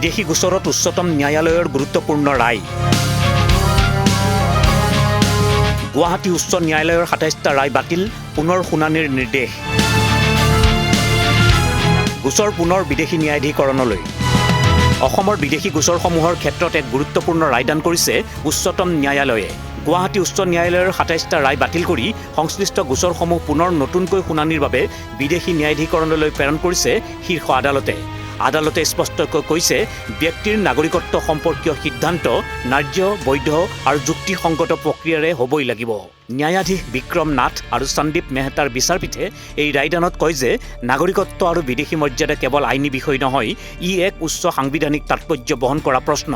বিদেশী গোচৰত উচ্চতম ন্যায়ালয়ৰ গুৰুত্বপূৰ্ণ ৰায়। গুৱাহাটী উচ্চ ন্যায়ালয়ৰ ২৭টা ৰায় বাতিল, পুনৰ শুনানিৰ নিৰ্দেশ। গোচৰ পুনৰ বিদেশী ন্যায়াধীকৰণলৈ। অসমৰ বিদেশী গোচৰসমূহৰ ক্ষেত্ৰত এক গুৰুত্বপূৰ্ণ ৰায়দান কৰিছে উচ্চতম ন্যায়ালয়ে। গুৱাহাটী উচ্চ ন্যায়ালয়ৰ ২৭টা ৰায় বাতিল কৰি সংশ্লিষ্ট গোচৰসমূহ পুনৰ নতুনকৈ শুনানিৰ বাবে বিদেশী ন্যায়াধীকৰণলৈ প্ৰেৰণ কৰিছে শীৰ্ষ আদালতে। আদালতে স্পষ্টকৈ কৈছে, ব্যক্তিৰ নাগৰিকত্ব সম্পৰ্কীয় সিদ্ধান্ত ন্যায্য, বৈধ আৰু যুক্তিসংগত প্ৰক্ৰিয়াৰে হ'বই লাগিব। ন্যায়াধীশ বিক্ৰম নাথ আৰু সন্দীপ মেহতাৰ বিচাৰপীঠে এই ৰায়দানত কয় যে নাগৰিকত্ব আৰু বিদেশী মৰ্যাদা কেৱল আইনী বিষয় নহয়, ই এক উচ্চ সাংবিধানিক তাৎপৰ্য বহন কৰা প্ৰশ্ন।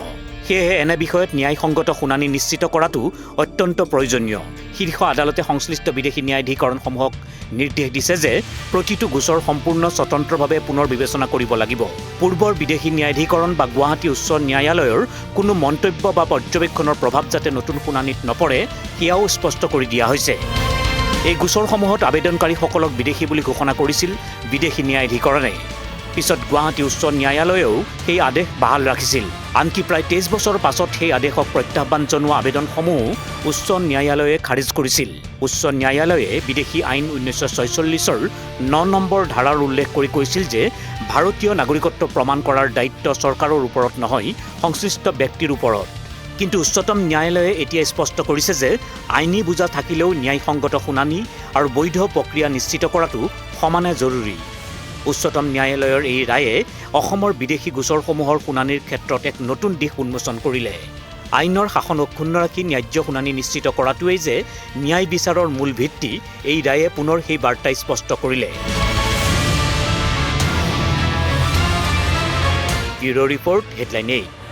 সেয়েহে এনে বিষয়ত ন্যায়সংগত শুনানি নিশ্চিত কৰাটো অত্যন্ত প্ৰয়োজনীয়। শীৰ্ষ আদালতে সংশ্লিষ্ট বিদেশী ন্যায়াধীকৰণসমূহক নিৰ্দেশ দিছে যে প্ৰতিটো গোচৰ সম্পূৰ্ণ স্বতন্ত্ৰভাৱে পুনৰ বিবেচনা কৰিব লাগিব। পূৰ্বৰ বিদেশী ন্যায়াধীকৰণ বা গুৱাহাটী উচ্চ ন্যায়ালয়ৰ কোনো মন্তব্য বা পৰ্যবেক্ষণৰ প্ৰভাৱ যাতে নতুন শুনানিত নপৰে, সেয়াও স্পষ্ট কৰি দিয়া হৈছে। এই গোচৰসমূহত আবেদনকাৰীসকলক বিদেশী বুলি ঘোষণা কৰিছিল বিদেশী ন্যায়াধীকৰণে। পিছত গুৱাহাটী উচ্চ ন্যায়ালয়েও সেই আদেশ বাহাল ৰাখিছিল। আনকি প্ৰায় ২৩ বছৰ পাছত সেই আদেশক প্ৰত্যাহ্বান জনোৱা আবেদনসমূহ উচ্চ ন্যায়ালয়ে খাৰিজ কৰিছিল। উচ্চ ন্যায়ালয়ে বিদেশী আইন ১৯৪৬ৰ ৯ নম্বৰ ধাৰাৰ উল্লেখ কৰি কৈছিল যে ভাৰতীয় নাগৰিকত্ব প্ৰমাণ কৰাৰ দায়িত্ব চৰকাৰৰ ওপৰত নহয়, সংশ্লিষ্ট ব্যক্তিৰ ওপৰত। কিন্তু উচ্চতম ন্যায়ালয়ে এতিয়া স্পষ্ট কৰিছে যে আইনী বোজা থাকিলেও ন্যায়সংগত শুনানি আৰু বৈধ প্ৰক্ৰিয়া নিশ্চিত কৰাটো সমানে জৰুৰী। উচ্চতম ন্যায়ালয়ৰ এই ৰায়ে অসমৰ বিদেশী গোচৰসমূহৰ শুনানিৰ ক্ষেত্ৰত এক নতুন দিশ উন্মোচন কৰিলে। আইনৰ শাসন অক্ষুণ্ণ ৰাখি ন্যায্য শুনানি নিশ্চিত কৰাটোৱেই যে ন্যায় বিচাৰৰ মূল ভিত্তি, এই ৰায়ে পুনৰ সেই বাৰ্তা স্পষ্ট কৰিলে। Bureau' report, headline 8।